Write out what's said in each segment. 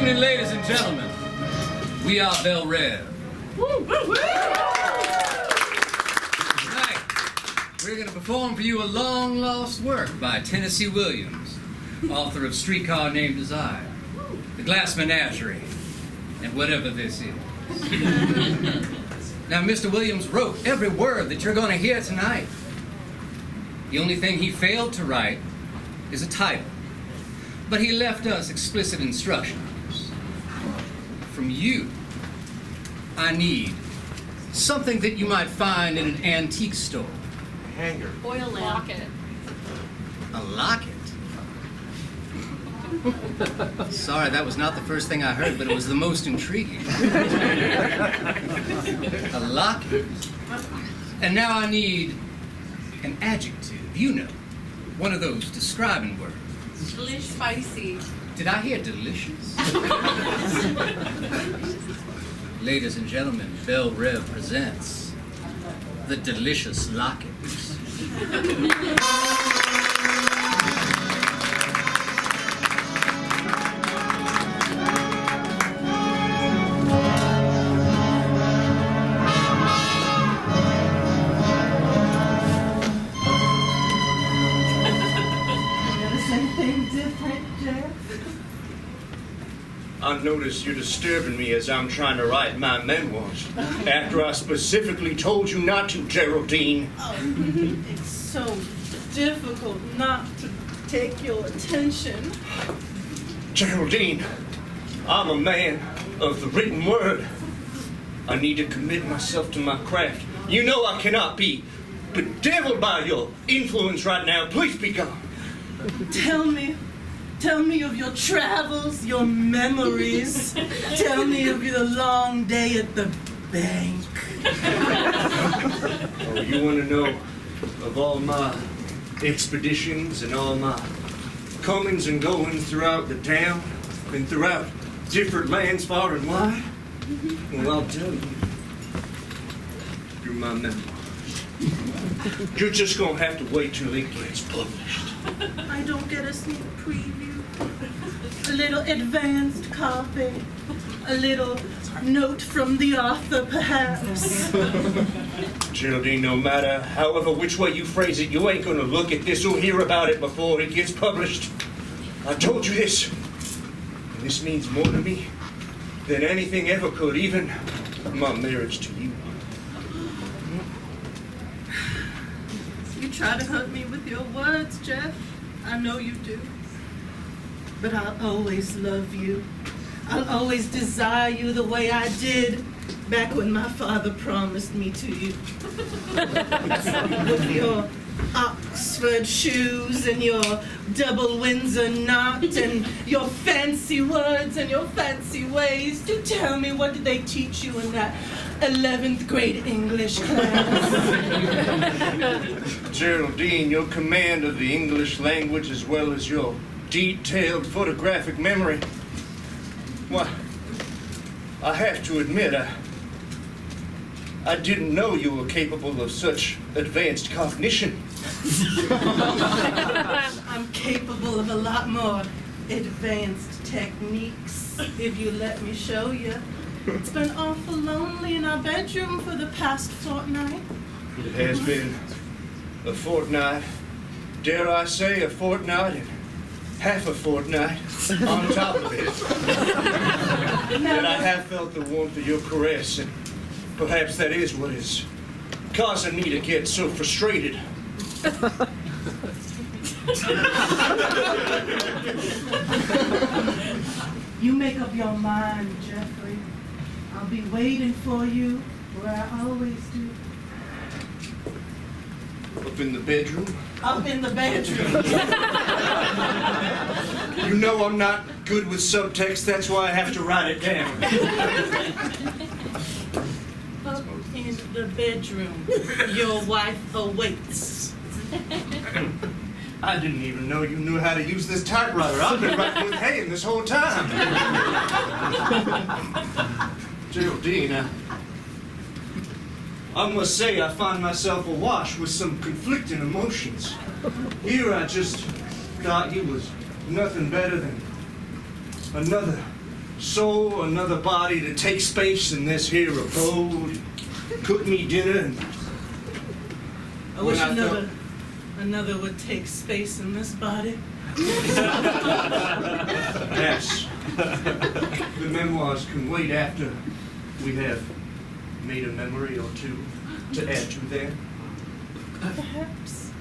evening, ladies and gentlemen. We are Belle Reve. Tonight, we're going to perform for you a long-lost work by Tennessee Wiliams, author of Streetcar Named Desire, The Glass Menagerie, and whatever this is. Now, Mr. Wiliams wrote every word that you're going to hear tonight. The only thing he failed to write is a title. But he left us explicit instructions. From you, I need something that you might find in an antique store. A hanger. Oil lamp. Locket. A locket? Sorry, that was not the first thing I heard, but it was the most intriguing. A locket? And now I need an adjective, you know, one of those describing words. Delish spicy. Did I hear delicious? Ladies and gentlemen, Belle Reve presents the delicious locket. I notice you're disturbing me as I'm trying to write my memoirs. After I specifically told you not to, Geraldine. Oh, it's so difficult not to take your attention. Geraldine, I'm a man of the written word. I need to commit myself to my craft. You know I cannot be bedeviled by your influence right now. Please be gone. Tell me of your travels, your memories. Tell me of your long day at the bank. Oh, you want to know of all my expeditions and all my comings and goings throughout the town and throughout different lands far and wide? Well, I'll tell you through my memoirs. You're just going to have to wait till it gets published. I don't get a sneak preview. A little advanced copy. A little note from the author, perhaps. Geraldine, no matter however which way you phrase it, you ain't going to look at this or hear about it before it gets published. I told you this. And this means more to me than anything ever could, even my marriage to you. You try to hurt me with your words, Jeff. I know you do. But I'll always love you. I'll always desire you the way I did back when my father promised me to you. With your Oxford shoes and your double Windsor knot and your fancy words and your fancy ways. Do tell me, what did they teach you in that 11th grade English class? Geraldine, your command of the English language as well as your detailed photographic memory. Why, I have to admit, I didn't know you were capable of such advanced cognition. I'm capable of a lot more advanced techniques, if you let me show you. It's been awful lonely in our bedroom for the past fortnight. It has been a fortnight, dare I say a fortnight, and half a fortnight on top of it. And I have felt the warmth of your caress, and perhaps that is what is causing me to get so frustrated. You make up your mind, Jeffrey. I'll be waiting for you where I always do. Up in the bedroom? Up in the bedroom. You know I'm not good with subtext, that's why I have to write it down. Up in the bedroom. Your wife awaits. I didn't even know you knew how to use this typewriter. I've been writing with Hayden this whole time. Geraldine, I must say I find myself awash with some conflicting emotions. Here I just thought you was nothing better than another soul, another body to take space in this here abode, cook me dinner, and I wish When I another would take space in this body. yes, the memoirs can wait after we have made a memory or two to add to them. Perhaps.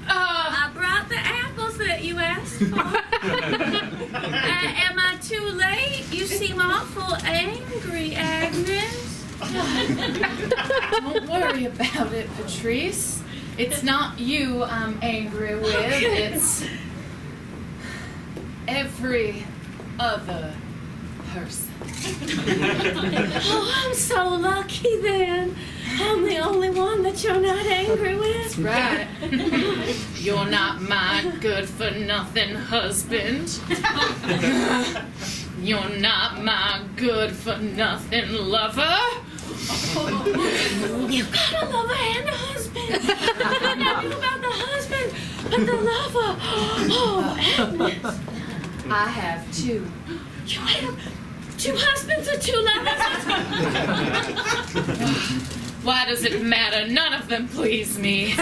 I brought the apples that you asked for. Am I too late? You seem awful angry, Agnes. Don't worry about it, Patrice. It's not you I'm angry with. It's every other person. Oh, I'm so lucky then. I'm the only one that you're not angry with. Right. You're not my good-for-nothing husband. You're not my good-for-nothing lover. You got a lover and a husband. I never knew about the husband, but the lover. Oh, Agnes. I have two. You have 2 husbands or 2 lovers? Why does it matter? None of them please me. I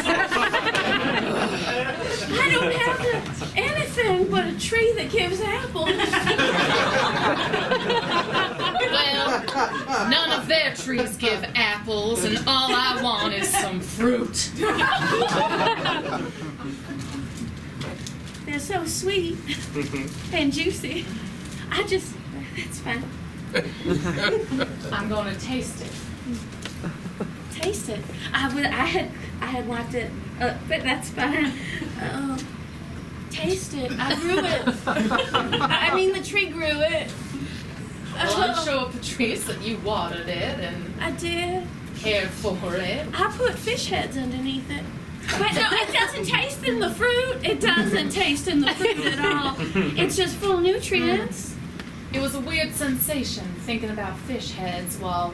don't have anything but a tree that gives apples. Well, none of their trees give apples, and all I want is some fruit. They're so sweet and juicy. That's fine. I'm gonna taste it. Taste it. I had wiped it up, but that's fine. Taste it. I grew it. I mean, the tree grew it. Well, I'm sure, Patrice, that you watered it and I did. cared for it. I put fish heads underneath it. But no, it doesn't taste in the fruit. It doesn't taste in the fruit at all. It's just full of nutrients. It was a weird sensation thinking about fish heads while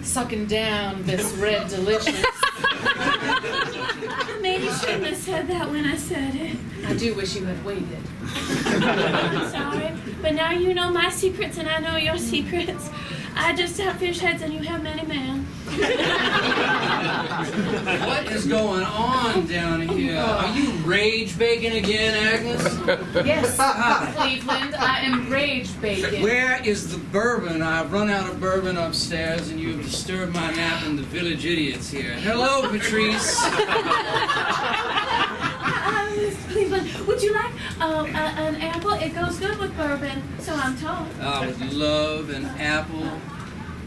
sucking down this red delicious. Maybe you shouldn't have said that when I said it. I do wish you had waited. I'm sorry. But now you know my secrets and I know your secrets. I just have fish heads and you have many men. What is going on down here? Are you rage baking again, Agnes? Yes, Cleveland, I am rage bacon. Where is the bourbon? I've run out of bourbon upstairs and you have disturbed my nap and the village idiots here. Hello, Patrice. Miss Cleveland, would you like an apple? It goes good with bourbon, so I'm told. I would love an apple.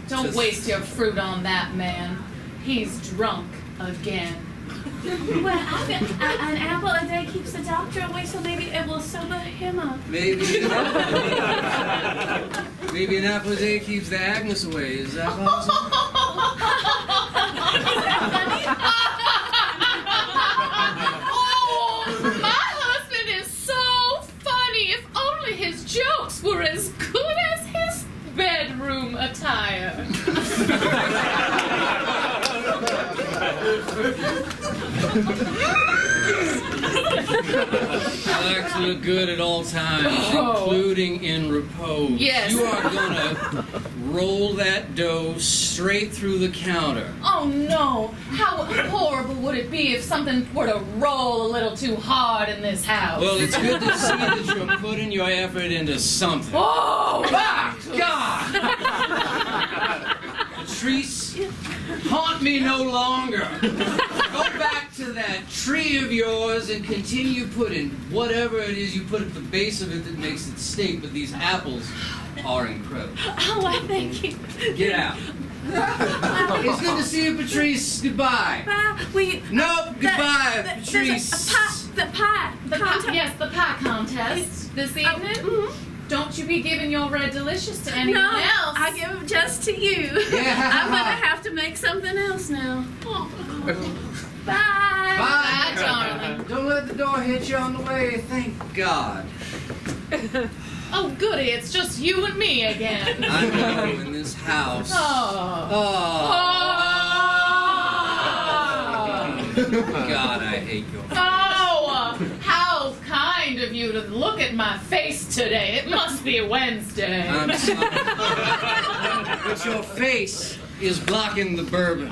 Don't Just- waste your fruit on that man. He's drunk again. Well, an apple a day keeps the doctor away, so maybe it will sober him up. Maybe an apple a day keeps the Agnes away. Is that possible? Oh, my husband is so funny. If only his jokes were as good as his bedroom attire. I like to look good at all times, including in repose. Yes. You are gonna roll that dough straight through the counter. Oh no! How horrible would it be if something were to roll a little too hard in this house? Well, it's good to see that you're putting your effort into something. Oh Ah, God! Patrice, haunt me no longer. Go back to that tree of yours and continue putting whatever it is you put at the base of it that makes it stink, but these apples are incredible. Oh, I thank you. Get out. It's good to see you, Patrice. Goodbye. Bye. Nope, goodbye, There's Patrice. the pie The contest. yes, the pie contest this evening. Mhm. don't you be giving your red delicious to anyone No, else. I give them just to you. I'm gonna have to make something else now. Bye. Bye, darling. Don't let the door hit you on the way. Thank God. Oh, goody, it's just you and me again. I know, in this house. Oh. God, I hate your face. Oh, how kind of you to look at my face today. It must be Wednesday. I'm sorry. But your face is blocking the bourbon.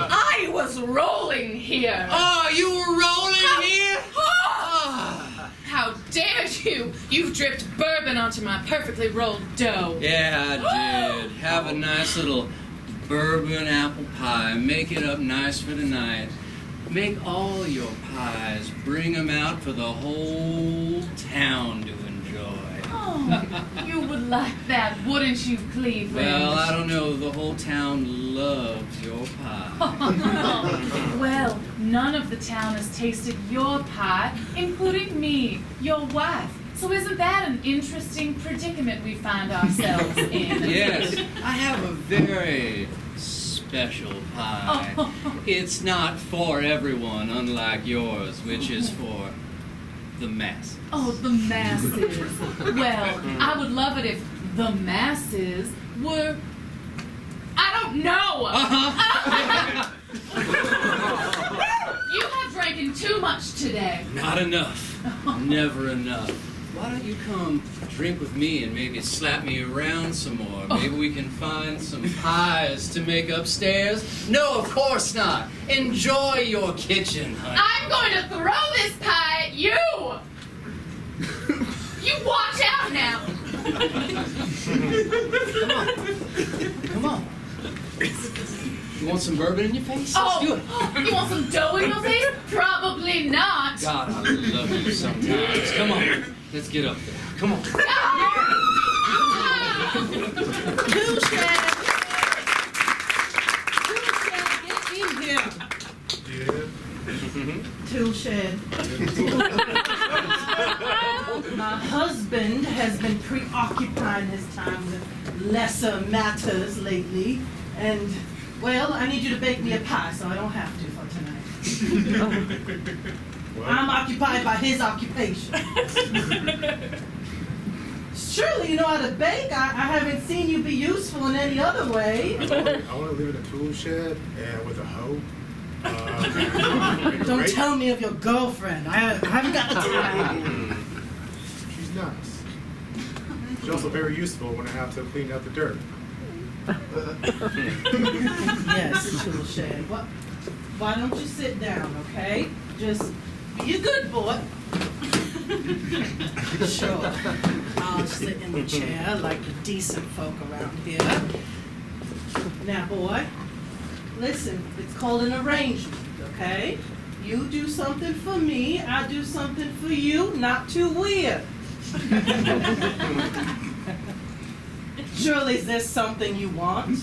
I was rolling here. Oh, you were rolling here? How dare you? You've dripped bourbon onto my perfectly rolled dough. Yeah, I did. Have a nice little bourbon apple pie. Make it up nice for tonight. Make all your pies. Bring them out for the whole town to enjoy. Oh, you would like that, wouldn't you, Cleveland? Well, I don't know. The whole town loves your pie. Well, none of the town has tasted your pie, including me, your wife. So isn't that an interesting predicament we find ourselves in? Yes, I have a very special pie. It's not for everyone, unlike yours, which is for the masses. Oh, the masses. Well, I would love it if the masses were... I don't know. You have drinking too much today. Not enough. Never enough. Why don't you come drink with me and maybe slap me around some more? Maybe we can find some pies to make upstairs? No, of course not. Enjoy your kitchen, honey. I'm going to throw this pie at you. You watch out now. Come on. You want some bourbon in your face? Let's do it. You want some dough in your face? Probably not. God, I love you sometimes. Come on. Let's get up there. Come on. Toolshed, my husband has been preoccupying his time with lesser matters lately, and, well, I need you to bake me a pie so I don't have to for tonight. I'm occupied by his occupation. Surely you know how to bake. I haven't seen you be useful in any other way. I want to live in a tool shed and with a hoe. Don't tell me of your girlfriend. I haven't got the time. She's nice. She's also very useful when I have to clean out the dirt. Yes, Toolshed. Why don't you sit down, okay? Just be a good boy. Sure. I'll sit in the chair like the decent folk around here. Now, boy, listen, it's called an arrangement, okay? You do something for me, I do something for you, not too weird. Surely there's something you want?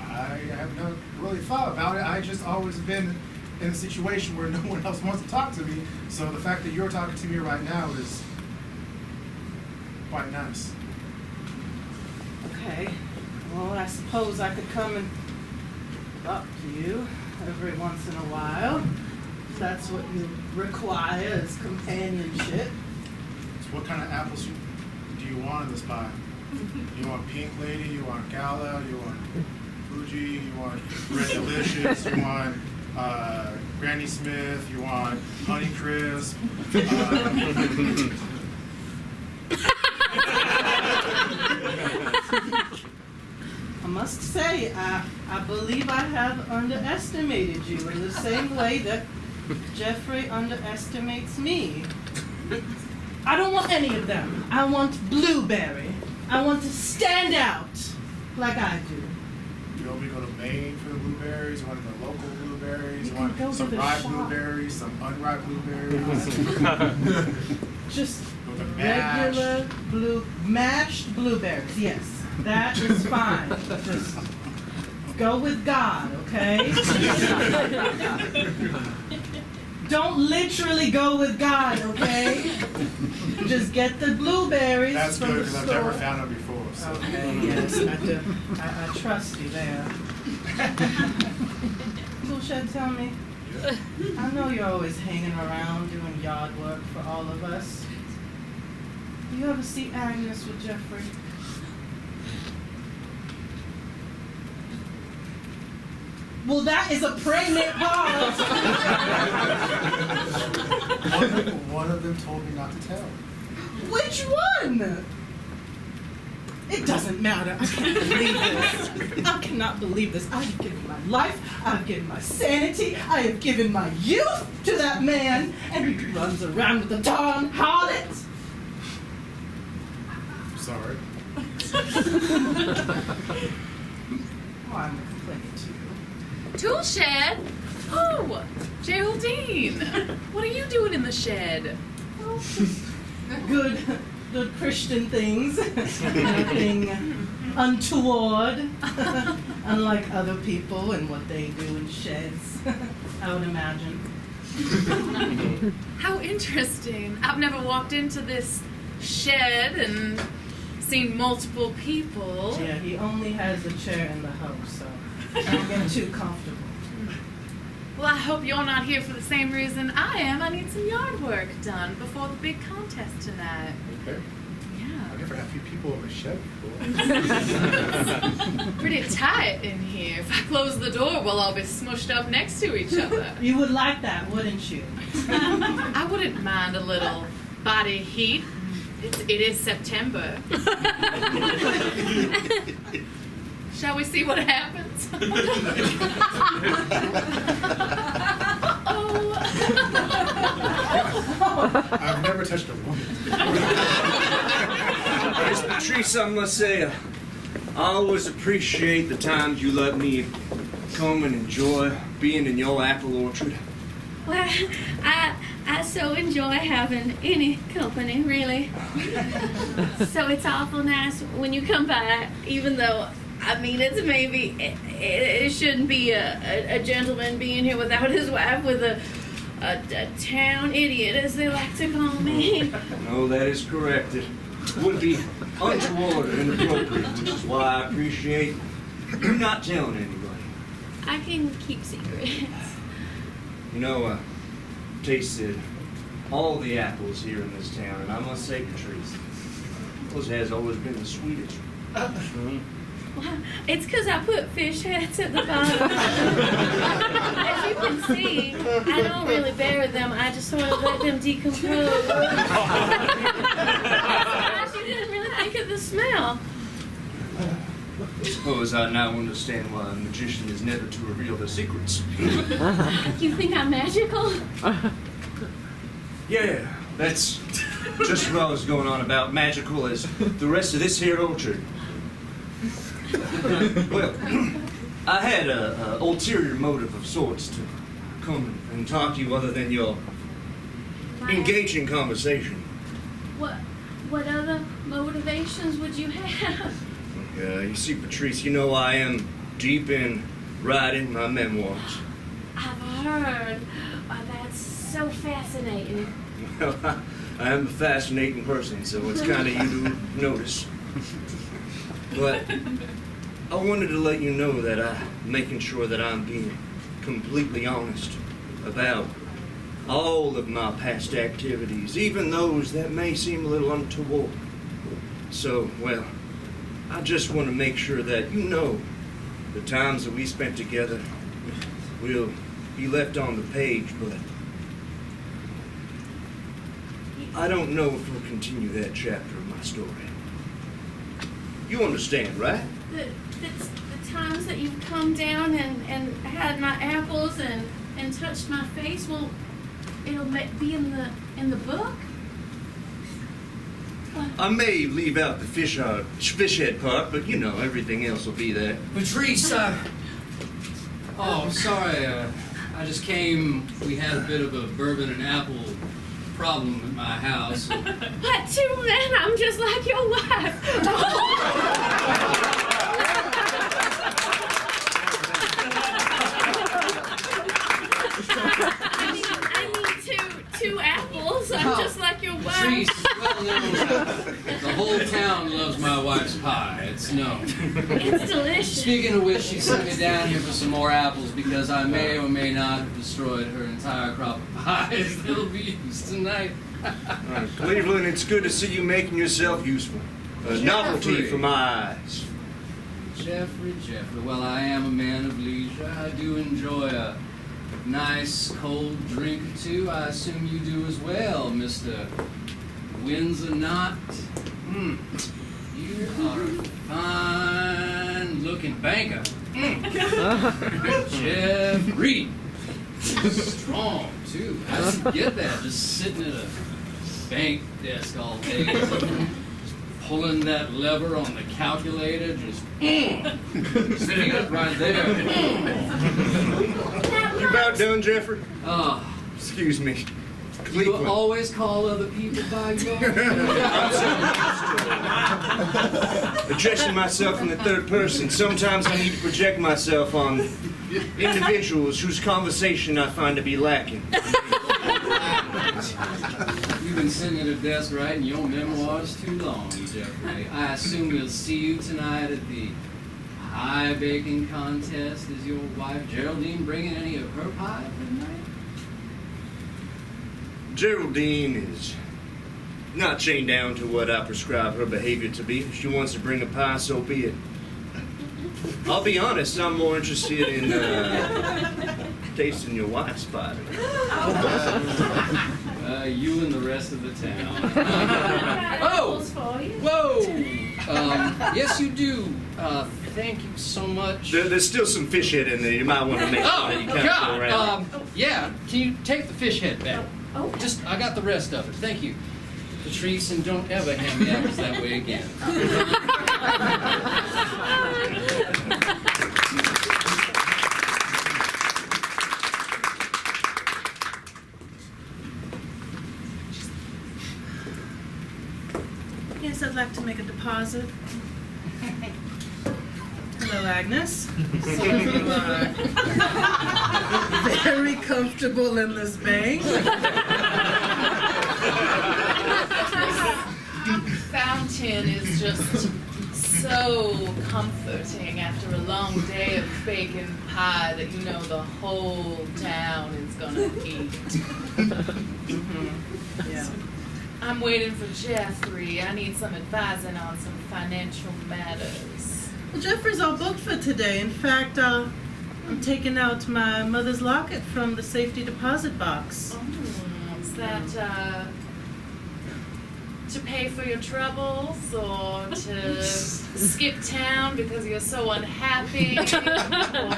I have not really thought about it. I just always been in a situation where no one else wants to talk to me. So the fact that you're talking to me right now is quite nice. Okay. Well, I suppose I could come and talk to you every once in a while. If that's what you require is companionship. So what kind of apples do you want in this pie? You want Pink Lady, you want Gala, you want Fuji, you want Red Delicious, you want Granny Smith, you want Honey Crisp. I must say, I believe I have underestimated you in the same way that Jeffrey underestimates me. I don't want any of them. I want blueberry. I want to stand out like I do. You want me to go to Maine for the blueberries? You want the local blueberries? You You want can go to some the ripe shop. blueberries, some unripe blueberries? Just With the mash. regular mashed blueberries. Yes, that is fine. Just go with God, okay? Don't literally go with God, okay? Just get the blueberries That's from good, the because I've store. never found them before, so. Okay, yes, I trust you there. Toolshed, tell me. I know you're always hanging around doing yard work for all of us. Do you ever see Agnes with Jeffrey? Well, that is a pregnant pause. One of them told me not to tell. Which one? It doesn't matter. I can't believe this. I cannot believe this. I have given my life, I have given my sanity, I have given my youth to that man, and he runs around with a darn harlot. Sorry. Oh, I'm complaining to you. Tool shed? Oh, Geraldine. What are you doing in the shed? Good Christian things. Nothing untoward. Unlike other people and what they do in sheds, I would imagine. How interesting. I've never walked into this shed and seen multiple people. Yeah, he only has a chair in the house, so don't get too comfortable. Well, I hope you're not here for the same reason I am. I need some yard work done before the big contest tonight. Okay. Yeah. I've never had a few people in the shed before. Pretty tight in here. If I close the door, we'll all be smushed up next to each other. You would like that, wouldn't you? I wouldn't mind a little body heat. It is September. Shall we see what happens? I've never touched a woman. Miss Patrice, I must say, I always appreciate the times you let me come and enjoy being in your apple orchard. Well, I so enjoy having any company, really. So it's awful nice when you come by, even though, I mean, it's maybe, it shouldn't be a gentleman being here without his wife with a town idiot, as they like to call me. No, that is correct. It would be untoward and inappropriate, which is why I appreciate you not telling anybody. I can keep secrets. You know, I tasted all the apples here in this town, and I must say, Patrice, yours has always been the sweetest. Well, it's because I put fish heads at the bottom. As you can see, I don't really bury them. I just sort of let them decompose. Gosh, you didn't really think of the smell. I suppose I now understand why a magician is never to reveal their secrets. You think I'm magical? Yeah, that's just what I was going on about, magical as the rest of this here orchard. Well, I had a ulterior motive of sorts to come and talk to you other than your engaging conversation. What other motivations would you have? You see, Patrice, you know I am deep in writing my memoirs. I've heard. Oh, that's so fascinating. Well, I am a fascinating person, so it's kind of you to notice. But I wanted to let you know that I'm making sure that I'm being completely honest about all of my past activities, even those that may seem a little untoward. So, well, I just want to make sure that you know the times that we spent together will be left on the page, but I don't know if we'll continue that chapter of my story. You understand, right? The times that you've come down and had my apples and touched my face, well, it'll be in the book? I may leave out the fish head part, but you know, everything else will be there. Patrice, oh, sorry. I just came. We had a bit of a bourbon and apple problem at my house. What, too, man? I'm just like your wife. I mean, The whole town loves my wife's pie. It's known. It's delicious. Speaking of which, she sent me down here for some more apples because I may or may not have destroyed her entire crop of pies that'll be used tonight. Cleveland, it's good to see you making yourself useful. A novelty for my eyes. Jeffrey. Well, I am a man of leisure. I do enjoy a nice cold drink or two. I assume you do as well, Mr. Windsor Knott. You are a fine-looking banker. Jeffrey. Strong, too. How did you get that? Just sitting at a bank desk all day. Pulling that lever on the calculator, just sitting up right there. You about done, Jeffrey? Oh, Excuse me. you Cleveland. always call other people by your Addressing myself in the third person. Sometimes I need to project myself on individuals whose conversation I find to be lacking. You've been sitting at a desk writing your memoirs too long, Jeffrey. I assume we'll see you tonight at the pie baking contest. Is your wife Geraldine bringing any of her pie for tonight? Geraldine is not chained down to what I prescribe her behavior to be. If she wants to bring a pie, so be it. I'll be honest, I'm more interested in tasting your wife's pie. You and the rest of the town. Apples for you. Whoa! Yes, you do. Thank you so much. There's still some fish head in there. You might want to make sure that you kind of go around. God! Yeah, can you take the fish head back? Oh. Just, I got the rest of it. Thank you. Patrice, and don't ever hand me apples that way again. Yes, I'd like to make a deposit. Hello, Agnes. So you are very comfortable in this bank. Fountain is just so comforting after a long day of baking pie that you know the whole town is gonna eat. Yeah. I'm waiting for Jeffrey. I need some advising on some financial matters. Well, Jeffrey's all booked for today. In fact, I'm taking out my mother's locket from the safety deposit box. Oh, is that to pay for your troubles or to skip town because you're so unhappy or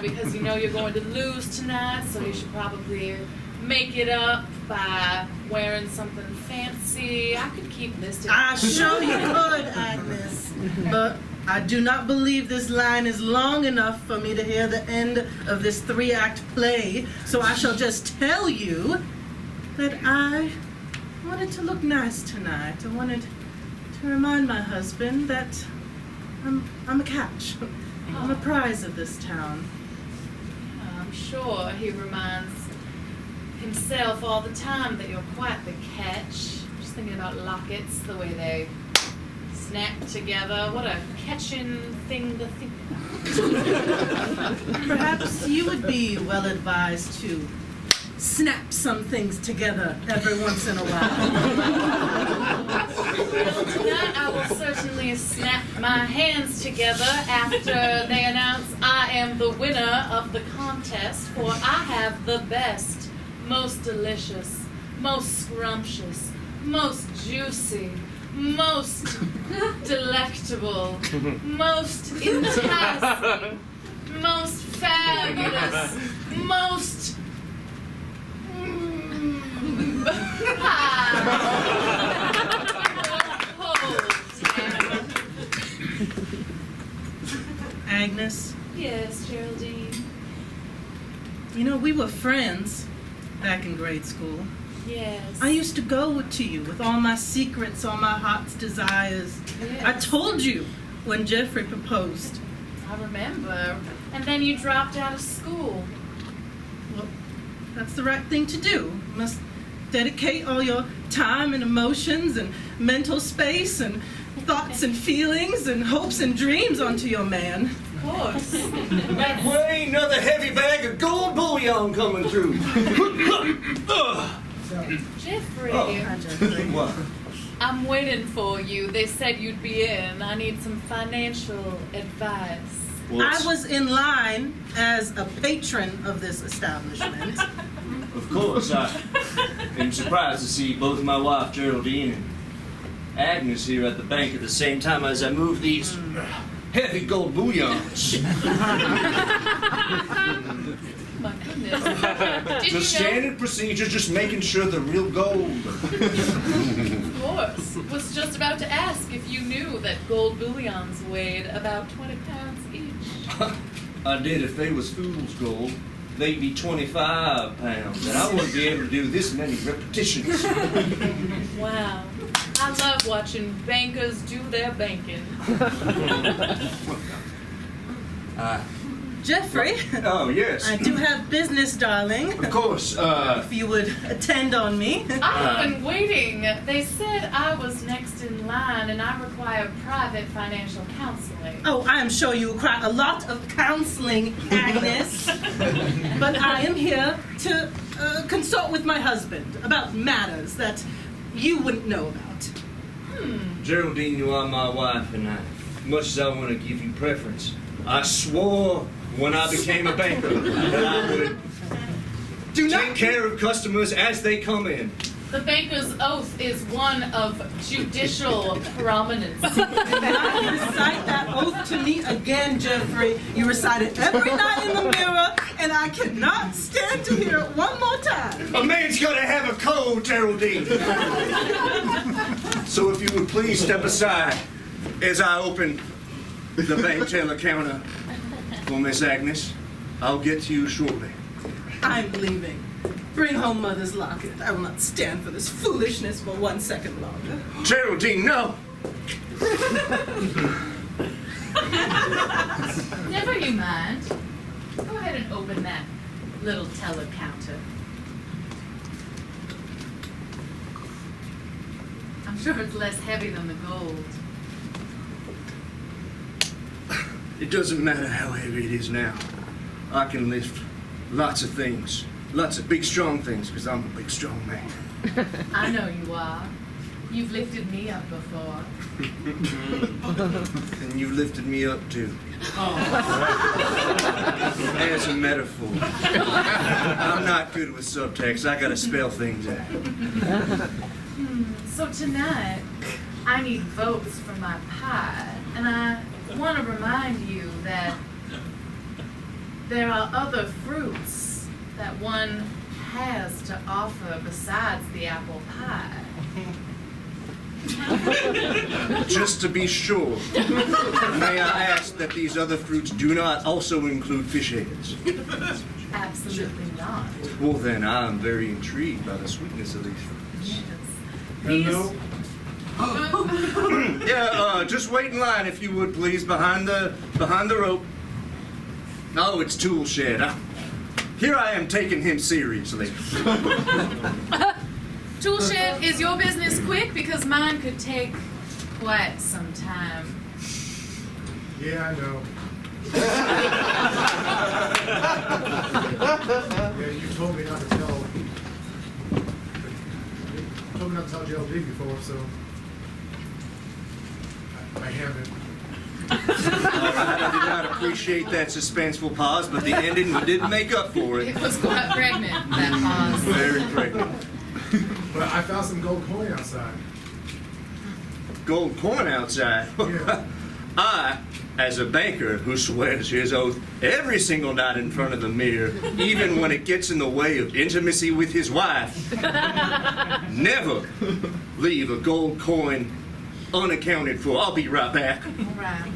because you know you're going to lose tonight, so you should probably make it up by wearing something fancy? I could keep listing. I sure you could, Agnes. But I do not believe this line is long enough for me to hear the end of this 3-act play, so I shall just tell you that I wanted to look nice tonight. I wanted to remind my husband that I'm a catch. I'm a prize of this town. I'm sure he reminds himself all the time that you're quite the catch. Just thinking about lockets, the way they snap together. What a catching thing to think about. Perhaps you would be well advised to snap some things together every once in a while. Well, tonight I will certainly snap my hands together after they announce I am the winner of the contest, for I have the best, most delicious, most scrumptious, most juicy, most delectable, most enticing, most fabulous, most Agnes, Yes, Geraldine. you know, we were friends back in grade school. Yes. I used to go to you with all my secrets, all my heart's desires. Yes. I told you when Jeffrey proposed. I remember. And then you dropped out of school. Well, that's the right thing to do. Must dedicate all your time and emotions and mental space and thoughts and feelings and hopes and dreams onto your man. Of course. Way another heavy bag of gold bullion coming through. Jeffrey, What? I'm waiting for you. They said you'd be in. I need some financial advice. I was in line as a patron of this establishment. Of course, I am surprised to see both my wife Geraldine and Agnes here at the bank at the same time as I move these heavy gold bullions. My goodness. Did Just you know? standard procedure, just making sure the real gold. Of course. Was just about to ask if you knew that gold bullions weighed about 20 pounds each. I did. If they was fool's gold, they'd be 25 pounds, and I wouldn't be able to do this many repetitions. Wow. I love watching bankers do their banking. Jeffrey, Oh, yes. I do have business, darling. Of course. If you would attend on me. I've been waiting. They said I was next in line and I require private financial counseling. Oh, I am sure you require a lot of counseling, Agnes. But I am here to consult with my husband about matters that you wouldn't know about. Geraldine, you are my wife, and much as I want to give you preference, I swore when I became a banker that I would take care of customers as they come in. The banker's oath is one of judicial prominence. Do not recite that oath to me again, Jeffrey. You recite it every night in the mirror, and I cannot stand to hear it one more time. A man's got to have a code, Geraldine. So if you would please step aside as I open the bank teller counter for Miss Agnes. I'll get to you shortly. I'm leaving. Bring home Mother's locket. I will not stand for this foolishness for 1 second longer. Geraldine, no! Never you mind. Go ahead and open that little teller counter. I'm sure it's less heavy than the gold. It doesn't matter how heavy it is now. I can lift lots of things. Lots of big, strong things, because I'm a big, strong man. I know you are. You've lifted me up before. And you lifted me up, too. As a metaphor. I'm not good with subtext. I gotta spell things out. So tonight, I need votes for my pie, and I want to remind you that there are other fruits that one has to offer besides the apple pie. Just to be sure, may I ask that these other fruits do not also include fish heads? Absolutely not. Well, then, I'm very intrigued by the sweetness of these fruits. Yes. Hello? Yeah, just wait in line if you would, please, behind the rope. Oh, it's Tool Shed. Here I am taking him seriously. Tool shed, is your business quick? Because mine could take quite some time. Yeah, I know. Yeah, you told me not to tell. You told me not to tell Geraldine before, so I haven't. I did not appreciate that suspenseful pause, but the ending did make up for it. It was quite pregnant, that pause. Very pregnant. But I found some gold coin outside. Gold coin outside. Yeah. I, as a banker who swears his oath every single night in front of the mirror, even when it gets in the way of intimacy with his wife, never leave a gold coin unaccounted for. I'll be right back. All right.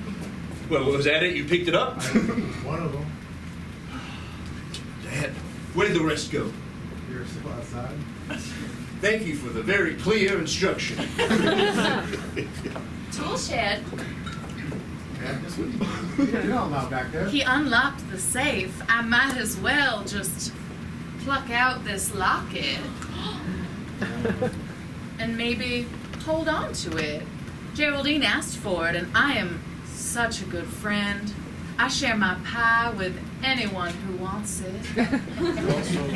Well, was that it? You picked it up? One of them. Dad, where did the rest go? You're still outside. Thank you for the very clear instruction. Tool shed, Yeah, you're not allowed back there. he unlocked the safe. I might as well just pluck out this locket. And maybe hold on to it. Geraldine asked for it, and I am such a good friend. I share my pie with anyone who wants it. You also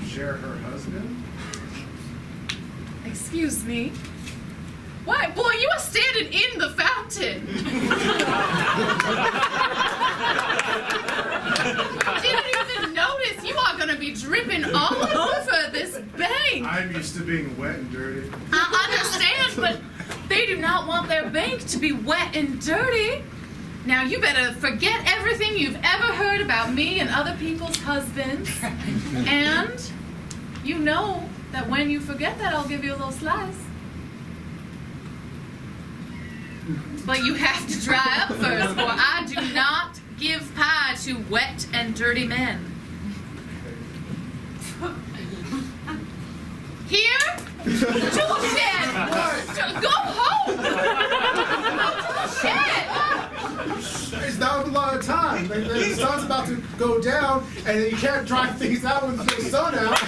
share her husband? Excuse me? Why, boy, you are standing in the fountain. I didn't even notice. You are going to be dripping all over this bank. I'm used to being wet and dirty. I understand, but they do not want their bank to be wet and dirty. Now, you better forget everything you've ever heard about me and other people's husbands. And you know that when you forget that, I'll give you a little slice. But you have to dry up first, for I do not give pie to wet and dirty men. Here? Toolshed! Go home! Toolshed! It's not a lot of time. The sun's about to go down, and you can't dry things out when the sun out.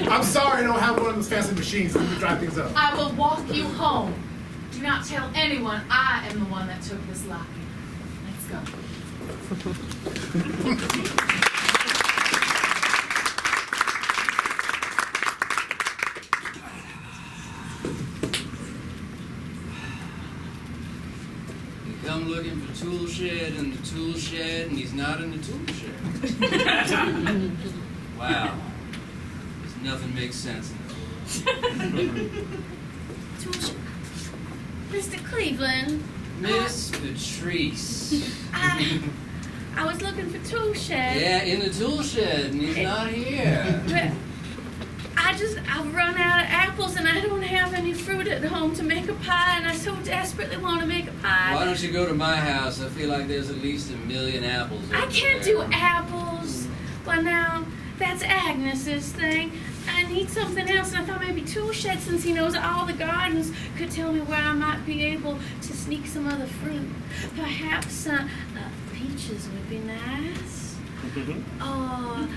I'm sorry I don't have one of those fancy machines that can dry things up. I will walk you home. Do not tell anyone I am the one that took this locket. Let's go. You come looking for tool shed in the tool shed, and he's not in the tool shed. Wow. Nothing makes sense in this world. Mr. Cleveland. Miss Patrice. I was looking for tool shed. Yeah, in the tool shed, and he's not here. But I've run out of apples and I don't have any fruit at home to make a pie, and I so desperately want to make a pie. Why don't you go to my house? I feel like there's at least 1 million apples over I can't there. do apples. Well, now, that's Agnes's thing. I need something else, and I thought maybe Tool Shed, since he knows all the gardens, could tell me where I might be able to sneak some other fruit. Perhaps peaches would be nice. Or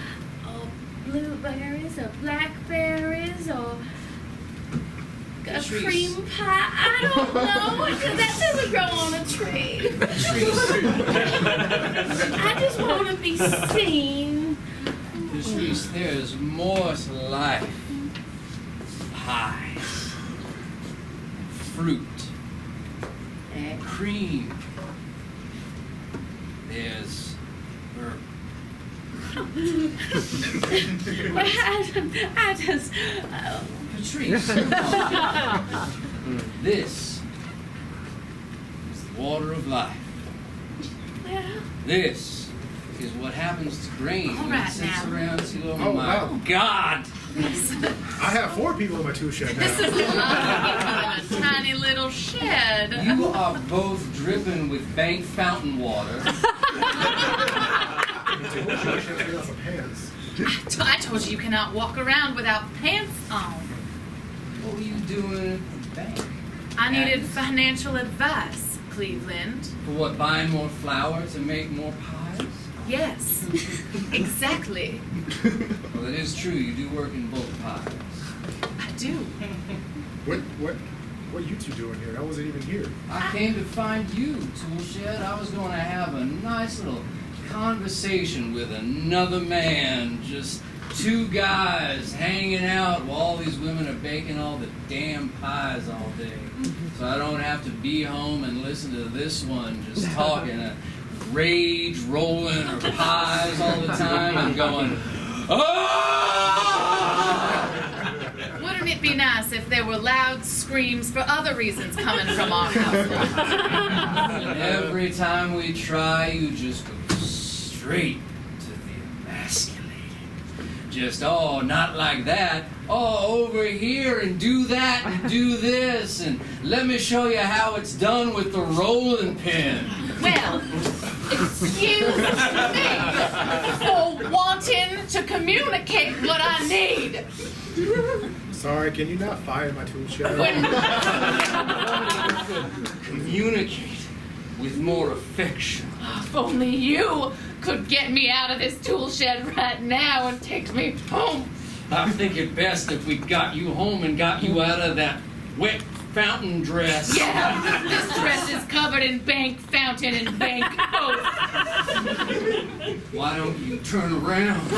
blueberries, or blackberries, or a Patrice. cream pie. I don't know. That doesn't grow on a tree. I just want to be seen. Patrice, there's more to life. Pie. Fruit. Cream. There's herb. Well, I just Patrice. This is the water of life. well, This is what happens to grain All when right it sits now. around too long. Oh, My wow. God! I have 4 people in my tool shed now. This is lovely in a tiny little shed. You are both dripping with bank fountain water. Some hands. I told you you cannot walk around without pants on. What were you doing at the bank? I needed financial advice, Cleveland. For what, buying more flour to make more pies? Yes, exactly. Well, it is true, you do work in both pies. I do. What are you two doing here? I wasn't even here. I came to find you, Toolshed. I was going to have a nice little conversation with another man, just 2 guys hanging out while all these women are baking all the damn pies all day. So I don't have to be home and listen to this one just talking, rage rolling her pies all the time and going, "Oh!" Wouldn't it be nice if there were loud screams for other reasons coming from our household? Every time we try, you just go straight to the emasculating. Just, oh, not like that. Oh, over here and do that and do this. And let me show you how it's done with the rolling pin. Well, excuse me for wanting to communicate what I need. Sorry, can you not fire my tool shed? When Communicate. with more affection. If only you could get me out of this tool shed right now and take me home. I think it best if we got you home and got you out of that wet fountain dress. Yeah, this dress is covered in bank fountain and bank oath. Why don't you turn around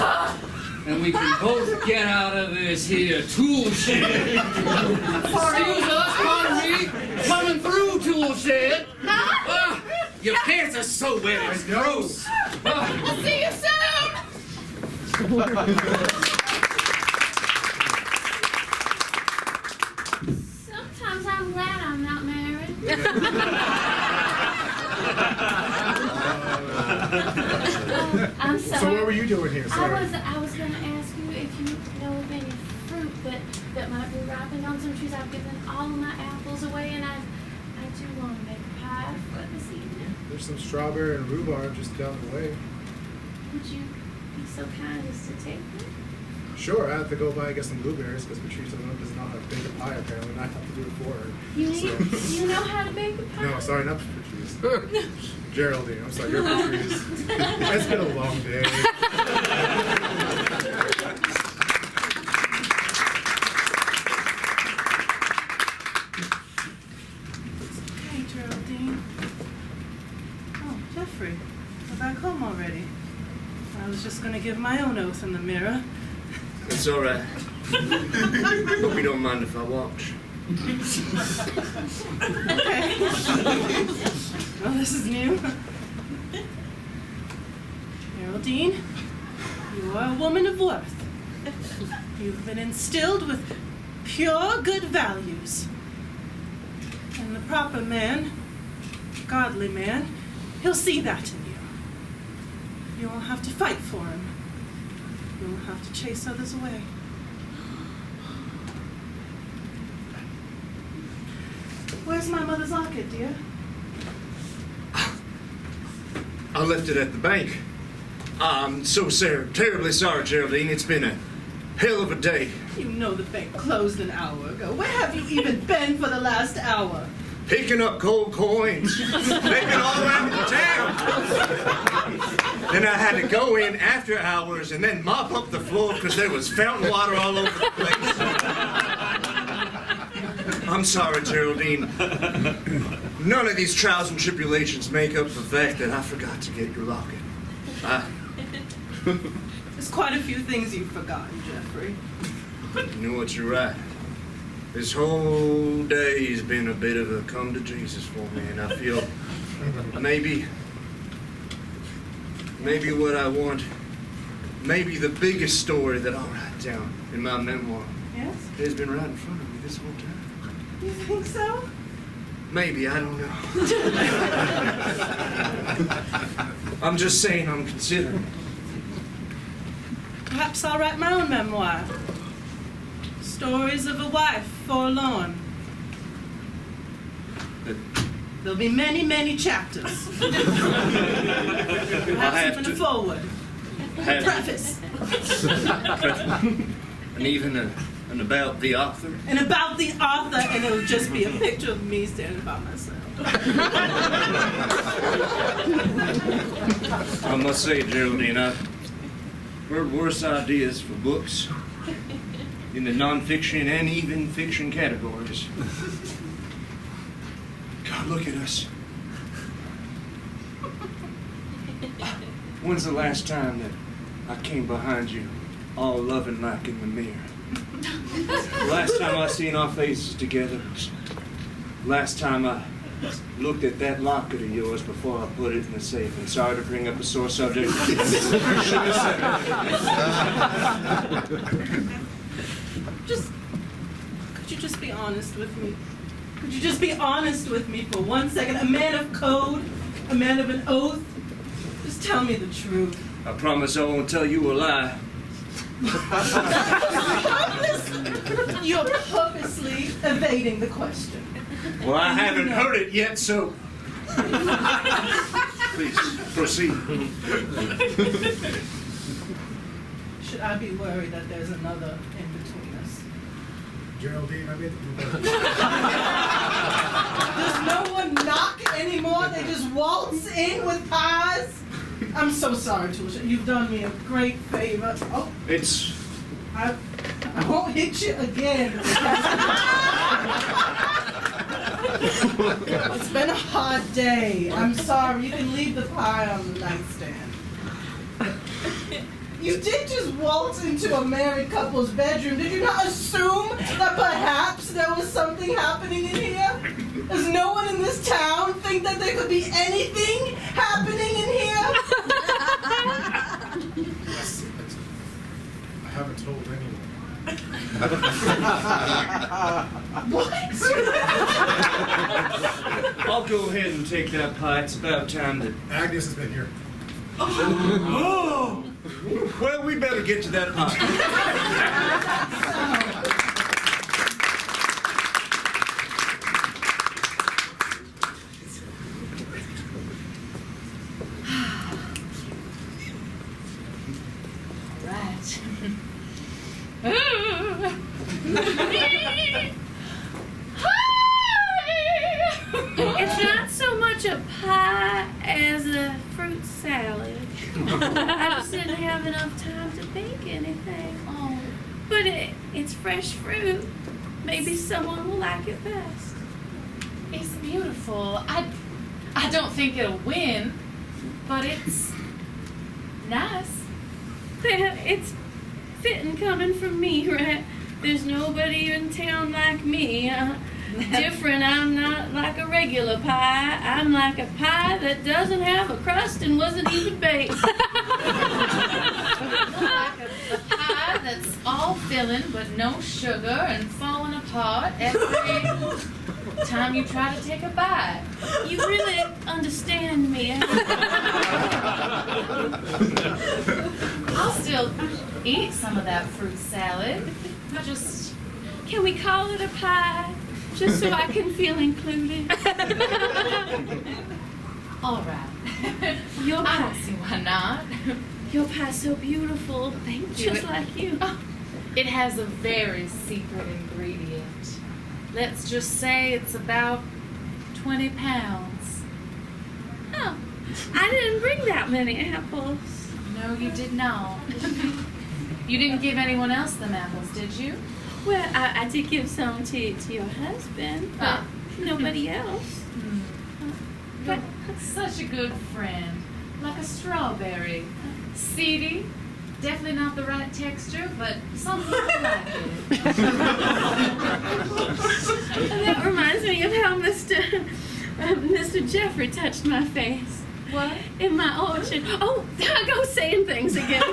and we can both get out of this here tool shed? Excuse us, pardon me, coming through tool shed. Your pants are so wet, it's gross. We'll see you soon. Sometimes I'm glad I'm not married. I'm sorry. So what were you doing here, sir? I was going to ask you if you know of any fruit that might be ripened on some trees. I've given all of my apples away, and I do want to make a pie for this evening. There's some strawberry and rhubarb just down the way. Would you be so kind as to take them? Sure, I have to go by and get some blueberries because Patrice does not have bake a pie apparently, and I have to do it for her. Do you know how to bake a pie? No, sorry, not Patrice. Geraldine, I'm sorry, you're Patrice. It's been a long day. Hey, Geraldine. Oh, Jeffrey, we're back home already. I was just going to give my own oath in the mirror. It's all right. Hope you don't mind if I watch. Okay. Well, this is new. Geraldine, you are a woman of worth. You've been instilled with pure good values. And the proper man, godly man, he'll see that in you. You won't have to fight for him. You won't have to chase others away. Where's my mother's locket, dear? I left it at the bank. I'm so terribly sorry, Geraldine. It's been a hell of a day. You know the bank closed an hour ago. Where have you even been for the last hour? Picking up gold coins. Making all around the town. Then I had to go in after hours and then mop up the floor because there was fountain water all over the place. I'm sorry, Geraldine. None of these trials and tribulations make up for the fact that I forgot to get your locket. There's quite a few things you've forgotten, Jeffrey. You know what, you're right. This whole day's been a bit of a come to Jesus for me, and I feel maybe what I want, maybe the biggest story that I'll write down in my memoir Yes? has been right in front of me this whole time. You think so? Maybe, I don't know. I'm just saying I'm considering. Perhaps I'll write my own memoir. Stories of a wife forlorn. There'll be many, many chapters. Perhaps even a foreword. Preface. And even an about the author. And about the author, and it'll just be a picture of me standing by myself. I must say, Geraldine, I've heard worse ideas for books in the non-fiction and even fiction categories. God, look at us. When's the last time that I came behind you all loving like in the mirror? Last time I seen our faces together. Last time I looked at that locket of yours before I put it in the safe. And sorry to bring up a sore subject. Could you just be honest with me? Could you just be honest with me for 1 second? A man of code, a man of an oath. Just tell me the truth. I promise I won't tell you a lie. You're purposely evading the question. Well, I haven't heard it yet, so please proceed. Should I be worried that there's another in between us? Geraldine, I made the Does no one knock anymore? They just waltz in with pies? I'm so sorry, Tulsha. You've done me a great favor. Oh, It's I won't hit you again. It's been a hard day. I'm sorry. You can leave the pie on the nightstand. You did just waltz into a married couple's bedroom. Did you not assume that perhaps there was something happening in here? Does no one in this town think that there could be anything happening in here? I haven't told anyone. What? I'll go ahead and take that pie. It's about time that. Agnes has been here. Oh! Well, we better get to that pie. It's not so much a pie as a fruit salad. I just didn't have enough time to bake anything. Oh, But it's fresh fruit. Maybe someone will like it best. it's beautiful. I don't think it'll win, but it's nice. It's fitting coming from me, right? There's nobody in town like me. Different, I'm not like a regular pie. I'm like a pie that doesn't have a crust and wasn't even baked. Like a pie that's all filling but no sugar and falling apart every time you try to take a bite. You really understand me. I'll still eat some of that fruit salad. I just... Can we call it a pie? Just so I can feel included. All right. Your I pie. don't see why not. Your pie's so beautiful. Thank you. Just like you. It has a very secret ingredient. Let's just say it's about 20 pounds. Oh, I didn't bring that many apples. No, you did not. You didn't give anyone else them apples, did you? Well, I did give some to your husband, but nobody else. But such a good friend. Like a strawberry. Seedy. Definitely not the right texture, but some people like it. That reminds me of how Mr. Jeffrey touched my face. What? In my orchard. Oh, I go saying things again.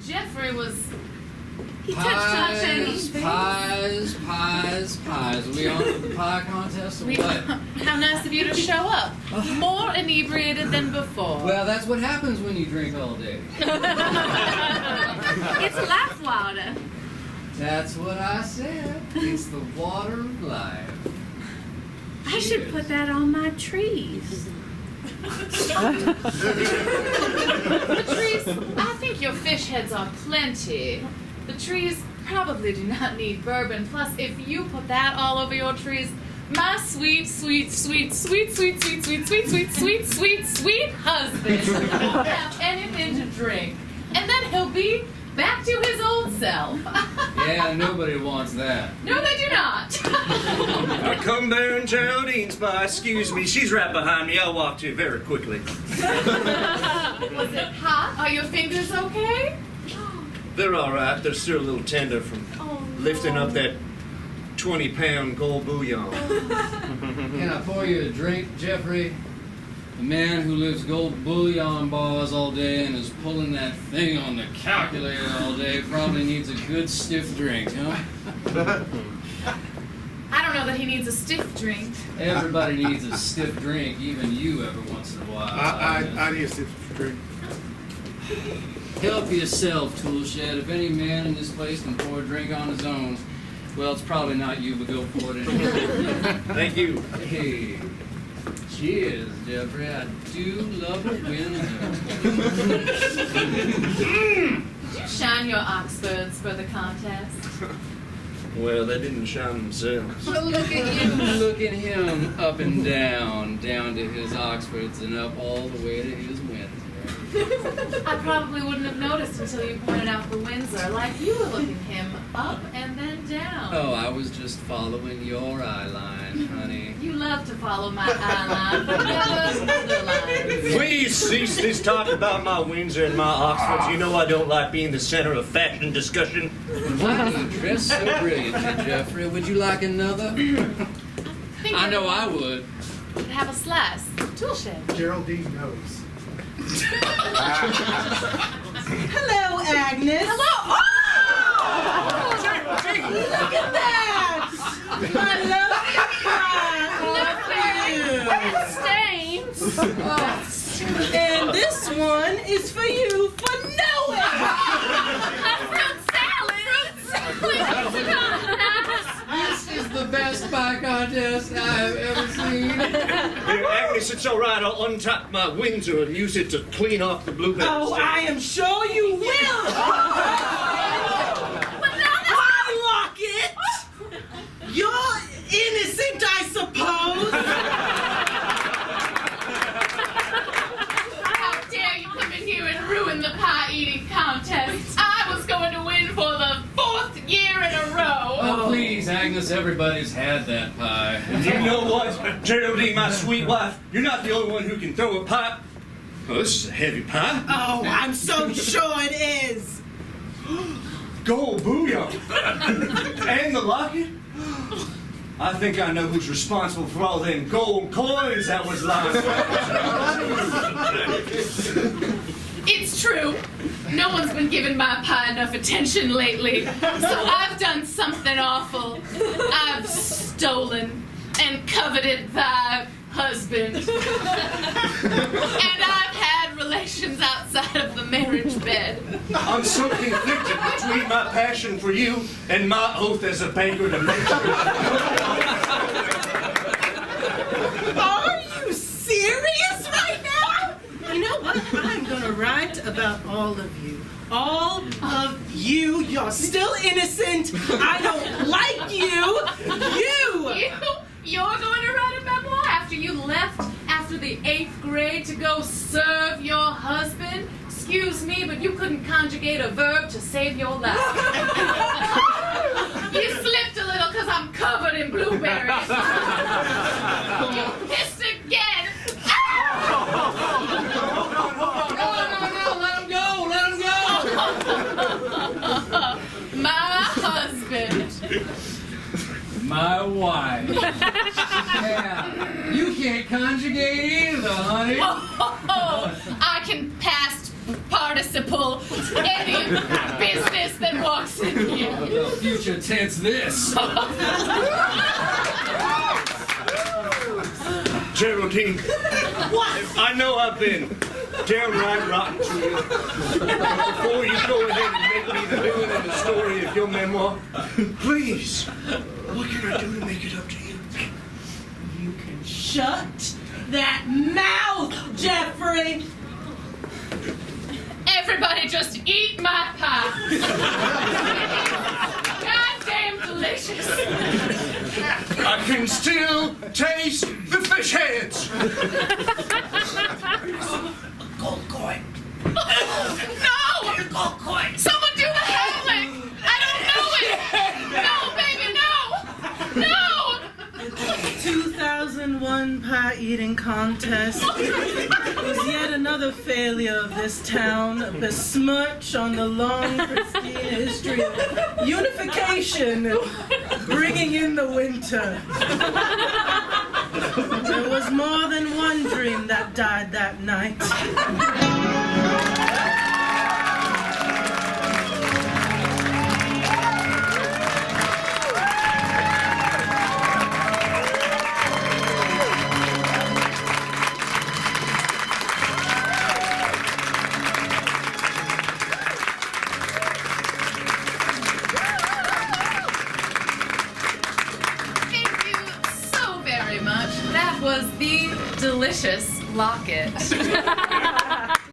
Jeffrey was... He touched my face. Pies. Are we on for the pie contest or what? How nice of you to show up. More inebriated than before. Well, that's what happens when you drink all day. It's life water. That's what I said. It's the water of life. I should put that on my trees. The trees, I think your fish heads are plenty. The trees probably do not need bourbon. Plus, if you put that all over your trees, my sweet husband won't have anything to drink. And then he'll be back to his old self. Yeah, nobody wants that. No, they do not. I come bearing Geraldine's pie. Excuse me, she's right behind me. I'll walk to you very quickly. Was it hot? Are your fingers okay? They're all right. They're still a little tender from lifting up that 20-pound gold bullion. Can I pour you a drink, Jeffrey? The man who lifts gold bullion bars all day and is pulling that thing on the calculator all day probably needs a good stiff drink, huh? I don't know that he needs a stiff drink. Everybody needs a stiff drink, even you every once in a while. I need a stiff drink. Help yourself, Toolshed. If any man in this place can pour a drink on his own, well, it's probably not you, but go for it anyway. Thank you. Hey, cheers, Jeffrey. I do love it when... Did you shine your Oxfords for the contest? Well, they didn't shine themselves. Well, look at you. Look at him up and down to his Oxfords and up all the way to his Windsor. I probably wouldn't have noticed until you pointed out the Windsor. Like you were looking him up and then down. Oh, I was just following your eye line, honey. You love to follow my eye line, but never other lines. Please cease this talk about my Windsor and my Oxfords. You know I don't like being the center of fashion discussion. Why do you dress so brilliantly, Jeffrey? Would you like another? I know I would. Could have a slice. Tool shed. Geraldine knows. Hello, Agnes. Hello. Look at that! I love your Stains. And this one is for you for knowing. A fruit salad. This is the best pie contest I've ever seen. Here, Agnes, it's all right. I'll untap my Windsor and use it to clean off the blueberries. Oh, I am sure you will. Hi, Locket. You're innocent, I suppose. How dare you come in here and ruin the pie eating contest? I was going to win for the 4th year in a row. Oh, please, Agnes, everybody's had that pie. You know what, Geraldine, my sweet wife, you're not the only one who can throw a pie. Oh, this is a heavy pie. Oh, I'm so sure it is. Gold bullion. And the locket? I think I know who's responsible for all them gold coins that was lying. It's true. No one's been giving my pie enough attention lately. So I've done something awful. I've stolen and coveted thy husband. And I've had relations outside of the marriage bed. I'm so conflicted between my passion for you and my oath as a banker to make sure. Are you serious right now? You know what? I'm gonna write about all of you. All of you. You're still innocent. I don't like you. You're going to write a memoir after you left after the 8th grade to go serve your husband? Excuse me, but you couldn't conjugate a verb to save your life. You slipped a little because I'm covered in blueberries. You pissed again. No, let him go. My husband. My wife. Yeah, you can't conjugate either, honey. Oh, I can past participle any business that walks in here. Well, future tense this. Geraldine, I know I've been downright rotten to you. Before you go ahead and make me the villain in the story of your memoir, please, what can I do to make it up to you? You can shut that mouth, Jeffrey. Everybody just eat my pie. Goddamn delicious. I can still taste the fish heads. Gold coin. No! Gold coin. Someone do the howling! I don't know it! No, baby, no! No! 2001 pie eating contest was yet another failure of this town, a besmirch on the long, pristine history of unification and bringing in the winter. There was more than one dream that died that night. Was the delicious Locket.